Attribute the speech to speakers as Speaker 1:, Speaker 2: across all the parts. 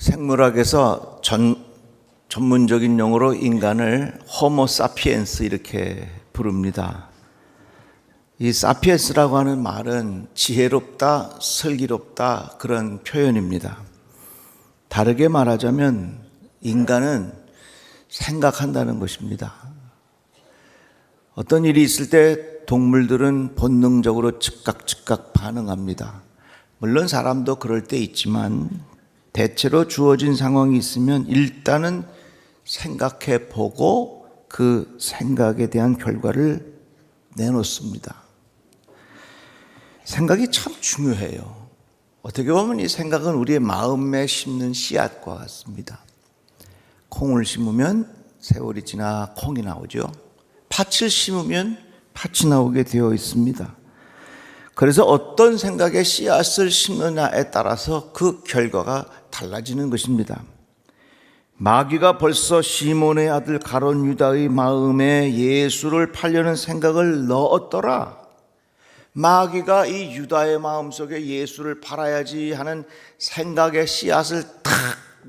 Speaker 1: 생물학에서 전문적인 용어로 인간을 호모 사피엔스 이렇게 부릅니다. 이 사피엔스라고 하는 말은 지혜롭다, 슬기롭다 그런 표현입니다. 다르게 말하자면 인간은 생각한다는 것입니다. 어떤 일이 있을 때 동물들은 본능적으로 즉각 반응합니다. 물론 사람도 그럴 때 있지만 대체로 주어진 상황이 있으면 일단은 생각해 보고 그 생각에 대한 결과를 내놓습니다. 생각이 참 중요해요. 어떻게 보면 이 생각은 우리의 마음에 심는 씨앗과 같습니다. 콩을 심으면 세월이 지나 콩이 나오죠. 팥을 심으면 팥이 나오게 되어 있습니다. 그래서 어떤 생각에 씨앗을 심느냐에 따라서 그 결과가 달라지는 것입니다. 마귀가 벌써 시몬의 아들 가룟 유다의 마음에 예수를 팔려는 생각을 넣었더라. 마귀가 이 유다의 마음속에 예수를 팔아야지 하는 생각에 씨앗을 탁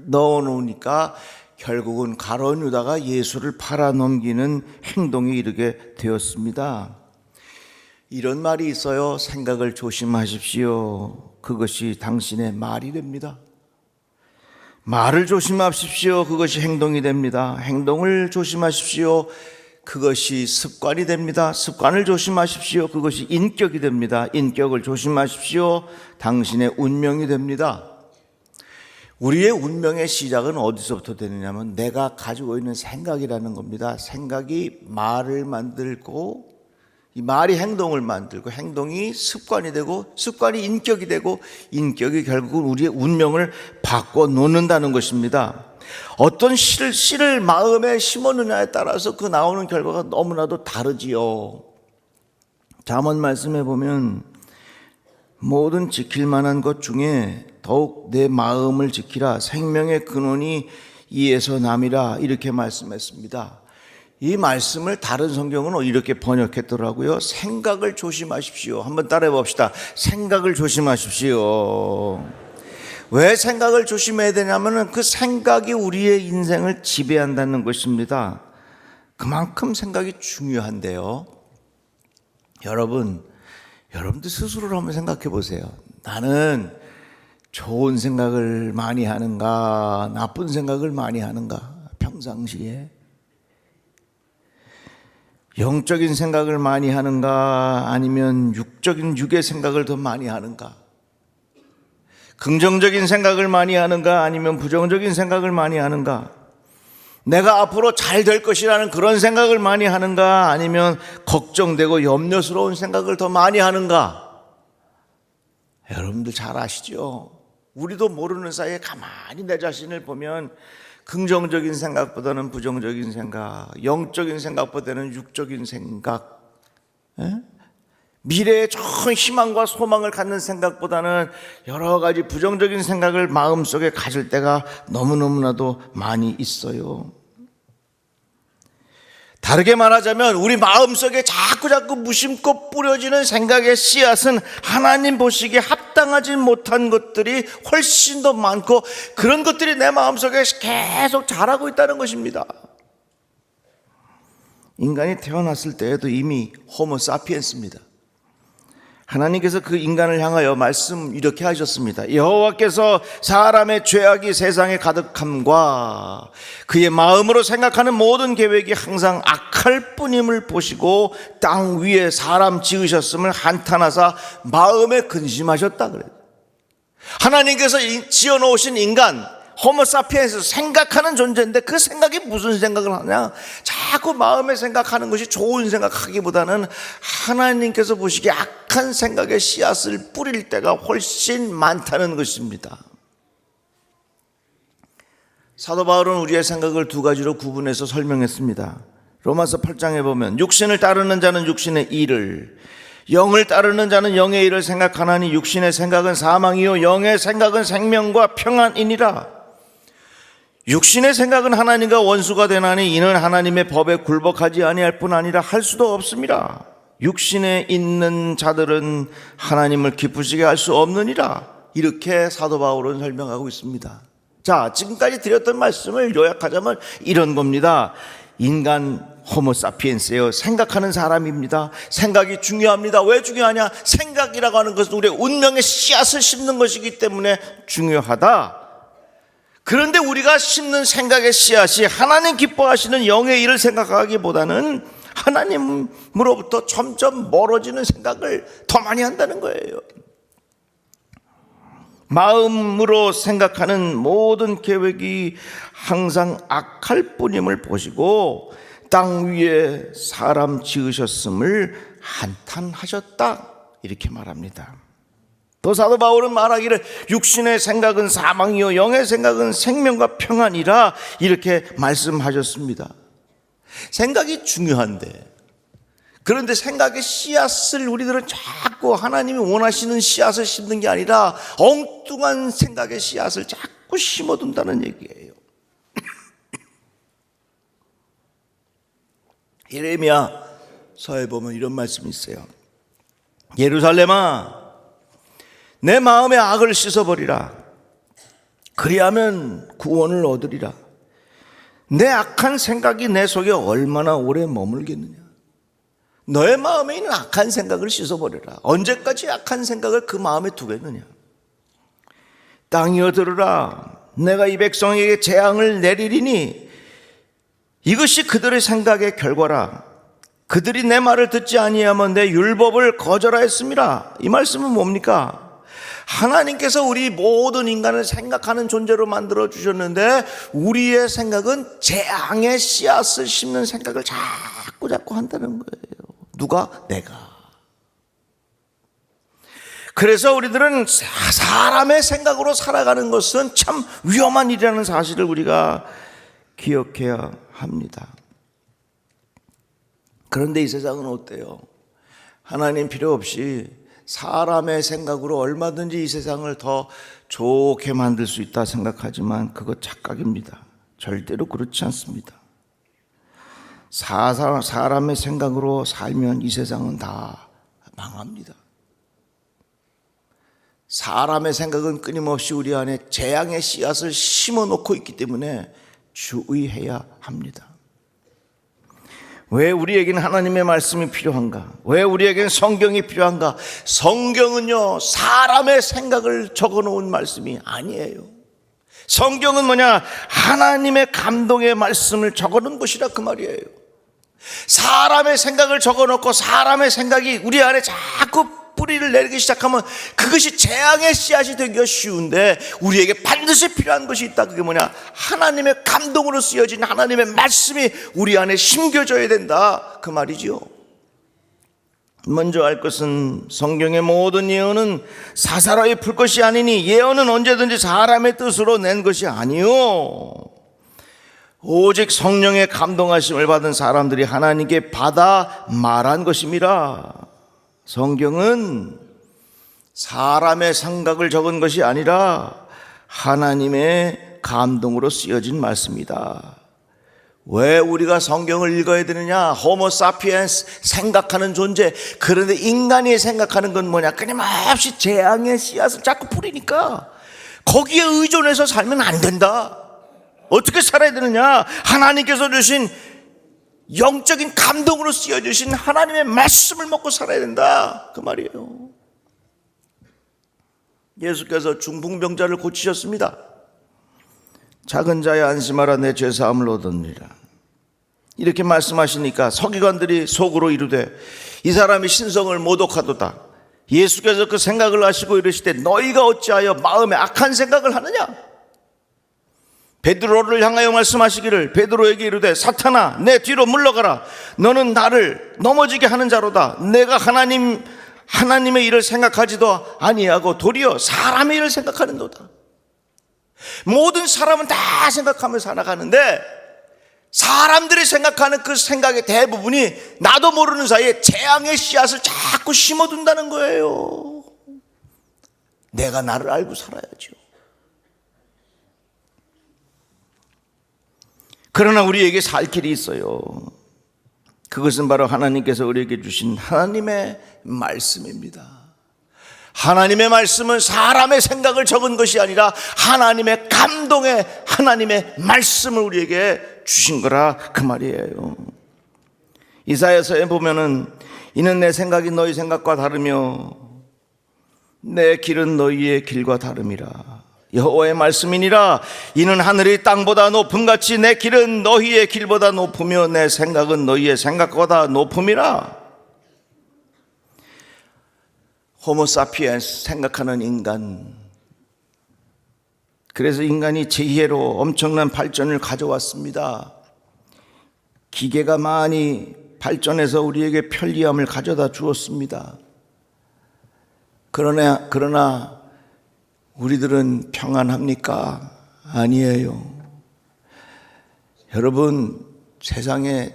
Speaker 1: 넣어놓으니까 결국은 가룟 유다가 예수를 팔아넘기는 행동에 이르게 되었습니다. 이런 말이 있어요. 생각을 조심하십시오. 그것이 당신의 말이 됩니다. 말을 조심하십시오. 그것이 행동이 됩니다. 행동을 조심하십시오. 그것이 습관이 됩니다. 습관을 조심하십시오. 그것이 인격이 됩니다. 인격을 조심하십시오. 당신의 운명이 됩니다. 우리의 운명의 시작은 어디서부터 되느냐면 내가 가지고 있는 생각이라는 겁니다. 생각이 말을 만들고 이 말이 행동을 만들고 행동이 습관이 되고 습관이 인격이 되고 인격이 결국은 우리의 운명을 바꿔놓는다는 것입니다. 어떤 씨를 마음에 심었느냐에 따라서 그 나오는 결과가 너무나도 다르지요. 잠언 말씀에 보면 모든 지킬 만한 것 중에 더욱 내 마음을 지키라. 생명의 근원이 이에서 남이라 이렇게 말씀했습니다. 이 말씀을 다른 성경은 이렇게 번역했더라고요. 생각을 조심하십시오. 한번 따라해 봅시다. 생각을 조심하십시오. 왜 생각을 조심해야 되냐면 그 생각이 우리의 인생을 지배한다는 것입니다. 그만큼 생각이 중요한데요. 여러분들 스스로를 한번 생각해 보세요. 나는 좋은 생각을 많이 하는가, 나쁜 생각을 많이 하는가, 평상시에. 영적인 생각을 많이 하는가, 아니면 육의 생각을 더 많이 하는가? 긍정적인 생각을 많이 하는가, 아니면 부정적인 생각을 많이 하는가? 내가 앞으로 잘 될 것이라는 그런 생각을 많이 하는가, 아니면 걱정되고 염려스러운 생각을 더 많이 하는가? 여러분들 잘 아시죠? 우리도 모르는 사이에 가만히 내 자신을 보면 긍정적인 생각보다는 부정적인 생각, 영적인 생각보다는 육적인 생각, 미래에 좋은 희망과 소망을 갖는 생각보다는 여러 가지 부정적인 생각을 마음속에 가질 때가 너무너무나도 많이 있어요. 다르게 말하자면 우리 마음속에 자꾸 무심코 뿌려지는 생각의 씨앗은 하나님 보시기에 합당하지 못한 것들이 훨씬 더 많고 그런 것들이 내 마음속에 계속 자라고 있다는 것입니다. 인간이 태어났을 때에도 이미 호모 사피엔스입니다. 하나님께서 그 인간을 향하여 말씀 이렇게 하셨습니다. 여호와께서 사람의 죄악이 세상에 가득함과 그의 마음으로 생각하는 모든 계획이 항상 악할 뿐임을 보시고 땅 위에 사람 지으셨음을 한탄하사 마음에 근심하셨다 그래요. 하나님께서 지어놓으신 인간 호모 사피엔스 생각하는 존재인데 그 생각이 무슨 생각을 하냐? 자꾸 마음에 생각하는 것이 좋은 생각하기보다는 하나님께서 보시기에 악한 생각의 씨앗을 뿌릴 때가 훨씬 많다는 것입니다. 사도 바울은 우리의 생각을 두 가지로 구분해서 설명했습니다. 로마서 8장에 보면 육신을 따르는 자는 육신의 일을, 영을 따르는 자는 영의 일을 생각하나니 육신의 생각은 사망이요 영의 생각은 생명과 평안이니라. 육신의 생각은 하나님과 원수가 되나니 이는 하나님의 법에 굴복하지 아니할 뿐 아니라 할 수도 없습니다. 육신에 있는 자들은 하나님을 기쁘시게 할 수 없느니라. 이렇게 사도 바울은 설명하고 있습니다. 자, 지금까지 드렸던 말씀을 요약하자면 이런 겁니다. 인간 호모사피엔스예요. 생각하는 사람입니다. 생각이 중요합니다. 왜 중요하냐? 생각이라고 하는 것은 우리의 운명의 씨앗을 심는 것이기 때문에 중요하다. 그런데 우리가 심는 생각의 씨앗이 하나님 기뻐하시는 영의 일을 생각하기보다는 하나님으로부터 점점 멀어지는 생각을 더 많이 한다는 거예요. 마음으로 생각하는 모든 계획이 항상 악할 뿐임을 보시고 땅 위에 사람 지으셨음을 한탄하셨다, 이렇게 말합니다. 또 사도 바울은 말하기를 육신의 생각은 사망이요 영의 생각은 생명과 평안이라, 이렇게 말씀하셨습니다. 생각이 중요한데, 그런데 생각의 씨앗을 우리들은 자꾸 하나님이 원하시는 씨앗을 심는 게 아니라 엉뚱한 생각의 씨앗을 자꾸 심어둔다는 얘기예요. 예레미야서에 보면 이런 말씀이 있어요. 예루살렘아, 내 마음의 악을 씻어버리라. 그리하면 구원을 얻으리라. 내 악한 생각이 내 속에 얼마나 오래 머물겠느냐. 너의 마음에 있는 악한 생각을 씻어버려라. 언제까지 악한 생각을 그 마음에 두겠느냐. 땅이여 들으라. 내가 이 백성에게 재앙을 내리리니 이것이 그들의 생각의 결과라. 그들이 내 말을 듣지 아니하면 내 율법을 거절하였음이라. 이 말씀은 뭡니까? 하나님께서 우리 모든 인간을 생각하는 존재로 만들어 주셨는데 우리의 생각은 재앙의 씨앗을 심는 생각을 자꾸 한다는 거예요. 누가? 내가. 그래서 우리들은 사람의 생각으로 살아가는 것은 참 위험한 일이라는 사실을 우리가 기억해야 합니다. 그런데 이 세상은 어때요? 하나님 필요 없이 사람의 생각으로 얼마든지 이 세상을 더 좋게 만들 수 있다 생각하지만 그것 착각입니다. 절대로 그렇지 않습니다. 사람의 생각으로 살면 이 세상은 다 망합니다. 사람의 생각은 끊임없이 우리 안에 재앙의 씨앗을 심어놓고 있기 때문에 주의해야 합니다. 왜 우리에게는 하나님의 말씀이 필요한가? 왜 우리에게는 성경이 필요한가? 성경은요, 사람의 생각을 적어놓은 말씀이 아니에요. 성경은 뭐냐? 하나님의 감동의 말씀을 적어놓은 것이라 그 말이에요. 사람의 생각을 적어놓고 사람의 생각이 우리 안에 자꾸 뿌리를 내리기 시작하면 그것이 재앙의 씨앗이 되기가 쉬운데 우리에게 반드시 필요한 것이 있다. 그게 뭐냐? 하나님의 감동으로 쓰여진 하나님의 말씀이 우리 안에 심겨져야 된다, 그 말이지요. 먼저 알 것은 성경의 모든 예언은 사사로이 풀 것이 아니니 예언은 언제든지 사람의 뜻으로 낸 것이 아니요 오직 성령의 감동하심을 받은 사람들이 하나님께 받아 말한 것임이라. 성경은 사람의 생각을 적은 것이 아니라 하나님의 감동으로 쓰여진 말씀이다. 왜 우리가 성경을 읽어야 되느냐? 호모 사피엔스, 생각하는 존재. 그런데 인간이 생각하는 건 뭐냐? 끊임없이 재앙의 씨앗을 자꾸 뿌리니까 거기에 의존해서 살면 안 된다. 어떻게 살아야 되느냐? 하나님께서 주신 영적인 감동으로 쓰여주신 하나님의 말씀을 먹고 살아야 된다, 그 말이에요. 예수께서 중풍병자를 고치셨습니다. 작은 자야 안심하라, 내 죄사함을 얻었느니라. 이렇게 말씀하시니까 서기관들이 속으로 이르되 이 사람이 신성을 모독하도다. 예수께서 그 생각을 하시고 이르시되 너희가 어찌하여 마음에 악한 생각을 하느냐? 베드로를 향하여 말씀하시기를 베드로에게 이르되 사탄아, 내 뒤로 물러가라. 너는 나를 넘어지게 하는 자로다. 내가 하나님의 일을 생각하지도 아니하고 도리어 사람의 일을 생각하는도다. 모든 사람은 다 생각하며 살아가는데 사람들이 생각하는 그 생각의 대부분이 나도 모르는 사이에 재앙의 씨앗을 자꾸 심어둔다는 거예요. 내가 나를 알고 살아야죠. 그러나 우리에게 살 길이 있어요. 그것은 바로 하나님께서 우리에게 주신 하나님의 말씀입니다. 하나님의 말씀은 사람의 생각을 적은 것이 아니라 하나님의 감동의 하나님의 말씀을 우리에게 주신 거라 그 말이에요. 이사야서에 보면은 이는 내 생각이 너희 생각과 다르며 내 길은 너희의 길과 다름이라. 여호와의 말씀이니라. 이는 하늘이 땅보다 높음같이 내 길은 너희의 길보다 높으며 내 생각은 너희의 생각보다 높음이라. 호모사피엔스, 생각하는 인간. 그래서 인간이 제2회로 엄청난 발전을 가져왔습니다. 기계가 많이 발전해서 우리에게 편리함을 가져다 주었습니다. 그러나 우리들은 평안합니까? 아니에요. 여러분, 세상에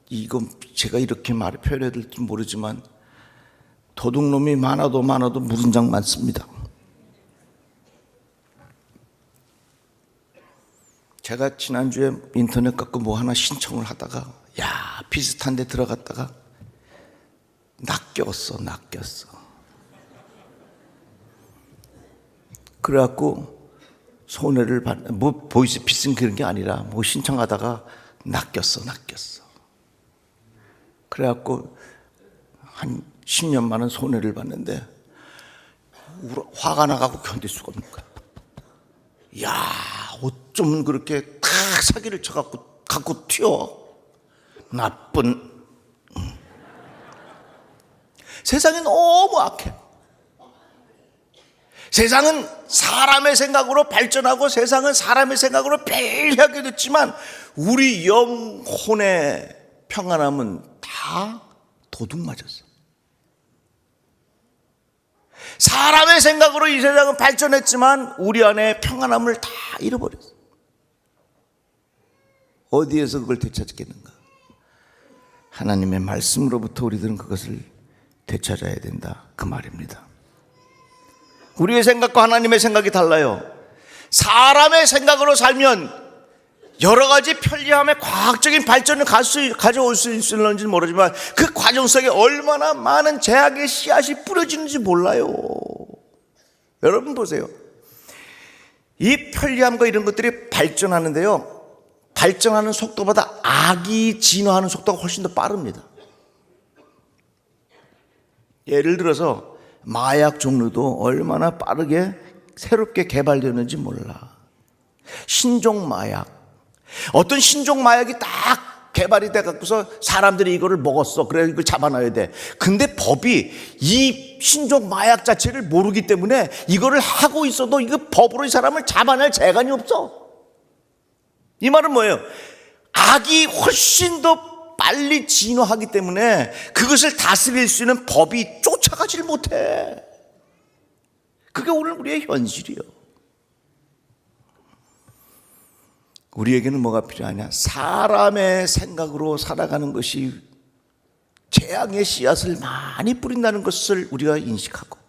Speaker 1: 이건 제가 이렇게 표현해야 될지 모르지만 도둑놈이 많아도 무진장 많습니다. 제가 지난주에 인터넷 갖고 뭐 하나 신청을 하다가 비슷한 데 들어갔다가 낚였어. 그래갖고 손해를 뭐 보이스피싱 그런 게 아니라 뭐 신청하다가 낚였어. 그래갖고 한 10년만 원 손해를 봤는데 화가 나가고 견딜 수가 없는 거야. 어쩌면 그렇게 다 사기를 쳐갖고 갖고 튀어. 나쁜. 세상이 너무 악해. 세상은 사람의 생각으로 발전하고 세상은 사람의 생각으로 편리하게 됐지만 우리 영혼의 평안함은 다 도둑 맞았어. 사람의 생각으로 이 세상은 발전했지만 우리 안에 평안함을 다 잃어버렸어. 어디에서 그걸 되찾겠는가? 하나님의 말씀으로부터 우리들은 그것을 되찾아야 된다 그 말입니다. 우리의 생각과 하나님의 생각이 달라요. 사람의 생각으로 살면 여러 가지 편리함의 과학적인 발전을 가져올 수 있을는지 모르지만 그 과정 속에 얼마나 많은 제약의 씨앗이 뿌려지는지 몰라요. 여러분 보세요. 이 편리함과 이런 것들이 발전하는데요, 발전하는 속도보다 악이 진화하는 속도가 훨씬 더 빠릅니다. 예를 들어서 마약 종류도 얼마나 빠르게 새롭게 개발되는지 몰라. 신종 마약, 어떤 신종 마약이 딱 개발이 돼 갖고서 사람들이 이거를 먹었어. 그래 이걸 잡아놔야 돼. 근데 법이 이 신종 마약 자체를 모르기 때문에 이거를 하고 있어도 이거 법으로 이 사람을 잡아낼 재간이 없어. 이 말은 뭐예요? 악이 훨씬 더 빨리 진화하기 때문에 그것을 다스릴 수 있는 법이 쫓아가질 못해. 그게 오늘 우리의 현실이에요. 우리에게는 뭐가 필요하냐? 사람의 생각으로 살아가는 것이 재앙의 씨앗을 많이 뿌린다는 것을 우리가 인식하고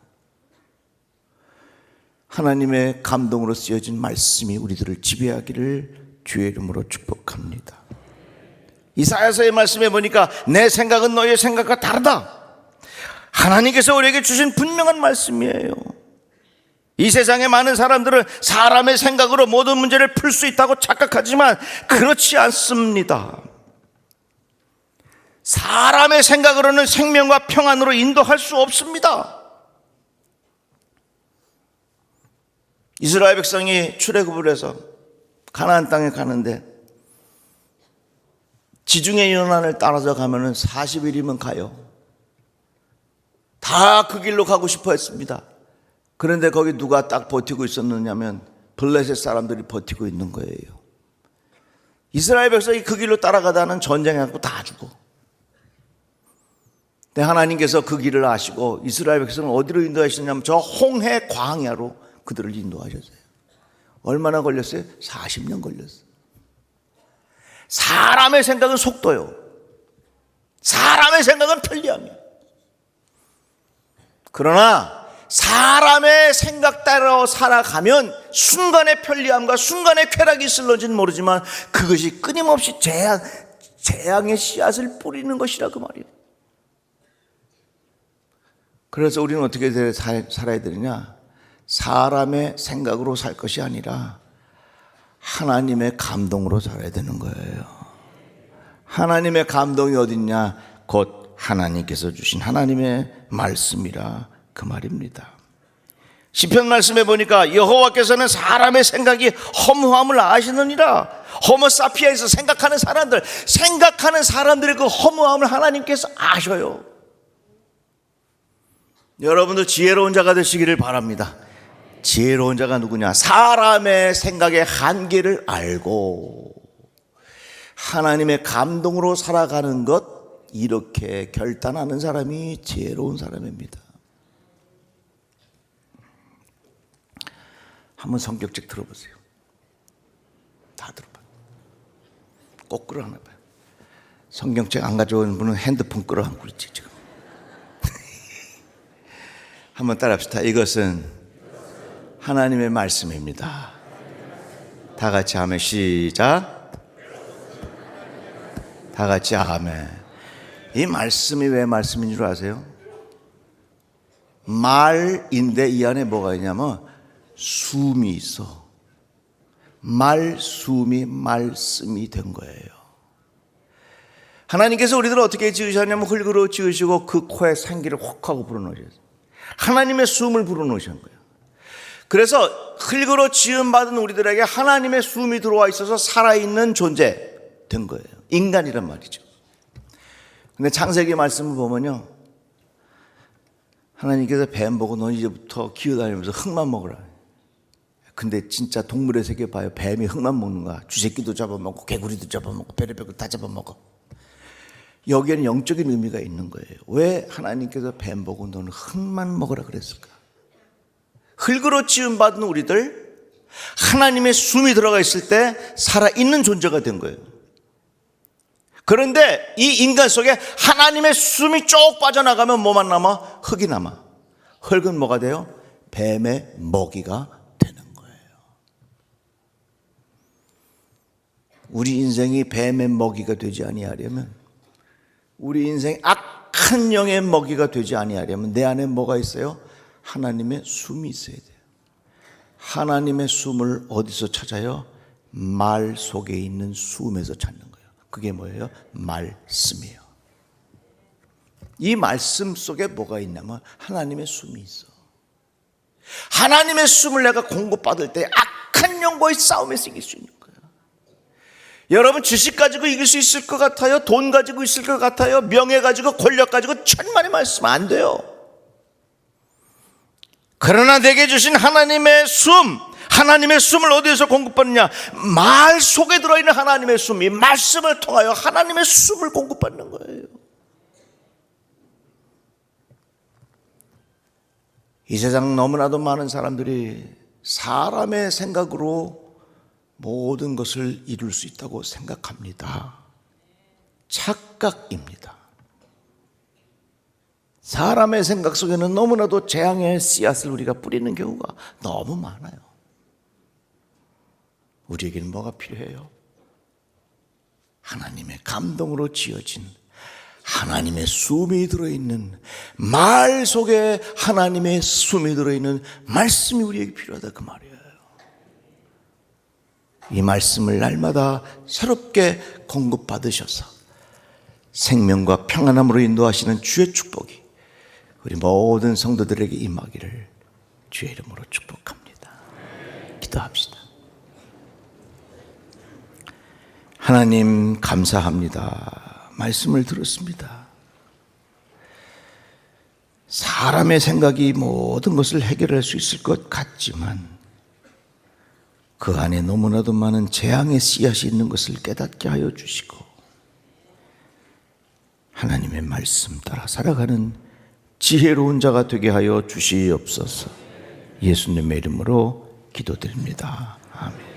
Speaker 1: 하나님의 감동으로 쓰여진 말씀이 우리들을 지배하기를 주의 이름으로 축복합니다. 이사야서의 말씀에 보니까 내 생각은 너의 생각과 다르다. 하나님께서 우리에게 주신 분명한 말씀이에요. 이 세상의 많은 사람들은 사람의 생각으로 모든 문제를 풀 수 있다고 착각하지만 그렇지 않습니다. 사람의 생각으로는 생명과 평안으로 인도할 수 없습니다. 이스라엘 백성이 출애굽을 해서 가나안 땅에 가는데 지중해 연안을 따라서 가면은 40일이면 가요. 다 그 길로 가고 싶어 했습니다. 그런데 거기 누가 딱 버티고 있었느냐면 블레셋 사람들이 버티고 있는 거예요. 이스라엘 백성이 그 길로 따라가다는 전쟁해갖고 다 죽어. 근데 하나님께서 그 길을 아시고 이스라엘 백성을 어디로 인도하셨냐면 저 홍해 광야로 그들을 인도하셨어요. 얼마나 걸렸어요? 40년 걸렸어요. 사람의 생각은 속도요. 사람의 생각은 편리함이에요. 그러나 사람의 생각 따라 살아가면 순간의 편리함과 순간의 쾌락이 있을런지는 모르지만 그것이 끊임없이 재앙의 씨앗을 뿌리는 것이라 그 말이에요. 그래서 우리는 어떻게 살아야 되느냐? 사람의 생각으로 살 것이 아니라 하나님의 감동으로 살아야 되는 거예요. 하나님의 감동이 어딨냐? 곧 하나님께서 주신 하나님의 말씀이라 그 말입니다. 시편 말씀에 보니까 여호와께서는 사람의 생각이 허무함을 아시느니라. 호모사피아에서 생각하는 사람들의 그 허무함을 하나님께서 아셔요. 여러분도 지혜로운 자가 되시기를 바랍니다. 지혜로운 자가 누구냐? 사람의 생각의 한계를 알고 하나님의 감동으로 살아가는 것, 이렇게 결단하는 사람이 지혜로운 사람입니다. 한번 성경책 들어보세요. 다 들어봐요. 꼭 끌어안아 봐요. 성경책 안 가져온 분은 핸드폰 끌어안고 있지 지금. 한번 따라합시다. 이것은 하나님의 말씀입니다. 다 같이 하면 시작. 다 같이 아멘. 이 말씀이 왜 말씀인 줄 아세요? 말인데 이 안에 뭐가 있냐면 숨이 있어. 말숨이 말씀이 된 거예요. 하나님께서 우리들을 어떻게 지으셨냐면 흙으로 지으시고 그 코에 생기를 혹 하고 불어넣으셨어요. 하나님의 숨을 불어넣으신 거예요. 그래서 흙으로 지음받은 우리들에게 하나님의 숨이 들어와 있어서 살아있는 존재 된 거예요. 인간이란 말이죠. 근데 창세기 말씀을 보면요, 하나님께서 뱀 보고 너 이제부터 기어다니면서 흙만 먹으라. 근데 진짜 동물의 세계 봐요. 뱀이 흙만 먹는 거야. 쥐새끼도 잡아먹고 개구리도 잡아먹고 별의별 다 잡아먹어. 여기에는 영적인 의미가 있는 거예요. 왜 하나님께서 뱀 보고 너는 흙만 먹으라 그랬을까? 흙으로 지음받은 우리들, 하나님의 숨이 들어가 있을 때 살아있는 존재가 된 거예요. 그런데 이 인간 속에 하나님의 숨이 쭉 빠져나가면 뭐만 남아? 흙이 남아. 흙은 뭐가 돼요? 뱀의 먹이가 되는 거예요. 우리 인생이 뱀의 먹이가 되지 아니하려면, 우리 인생이 악한 영의 먹이가 되지 아니하려면 내 안에 뭐가 있어요? 하나님의 숨이 있어야 돼요. 하나님의 숨을 어디서 찾아요? 말 속에 있는 숨에서 찾는 거예요. 그게 뭐예요? 말씀이에요. 이 말씀 속에 뭐가 있냐면 하나님의 숨이 있어. 하나님의 숨을 내가 공급받을 때 악한 영과의 싸움에서 이길 수 있는 거예요. 여러분, 지식 가지고 이길 수 있을 것 같아요? 돈 가지고 있을 것 같아요? 명예 가지고, 권력 가지고 천만의 말씀 안 돼요. 그러나 내게 주신 하나님의 숨, 하나님의 숨을 어디에서 공급받느냐? 말 속에 들어있는 하나님의 숨이 말씀을 통하여 하나님의 숨을 공급받는 거예요. 이 세상 너무나도 많은 사람들이 사람의 생각으로 모든 것을 이룰 수 있다고 생각합니다. 착각입니다. 사람의 생각 속에는 너무나도 재앙의 씨앗을 우리가 뿌리는 경우가 너무 많아요. 우리에게는 뭐가 필요해요? 하나님의 감동으로 지어진 하나님의 숨이 들어있는, 말 속에 하나님의 숨이 들어있는 말씀이 우리에게 필요하다 그 말이에요. 이 말씀을 날마다 새롭게 공급받으셔서 생명과 평안함으로 인도하시는 주의 축복이 우리 모든 성도들에게 임하기를 주의 이름으로 축복합니다. 기도합시다. 하나님 감사합니다. 말씀을 들었습니다. 사람의 생각이 모든 것을 해결할 수 있을 것 같지만 그 안에 너무나도 많은 재앙의 씨앗이 있는 것을 깨닫게 하여 주시고 하나님의 말씀 따라 살아가는 지혜로운 자가 되게 하여 주시옵소서. 예수님의 이름으로 기도드립니다. 아멘.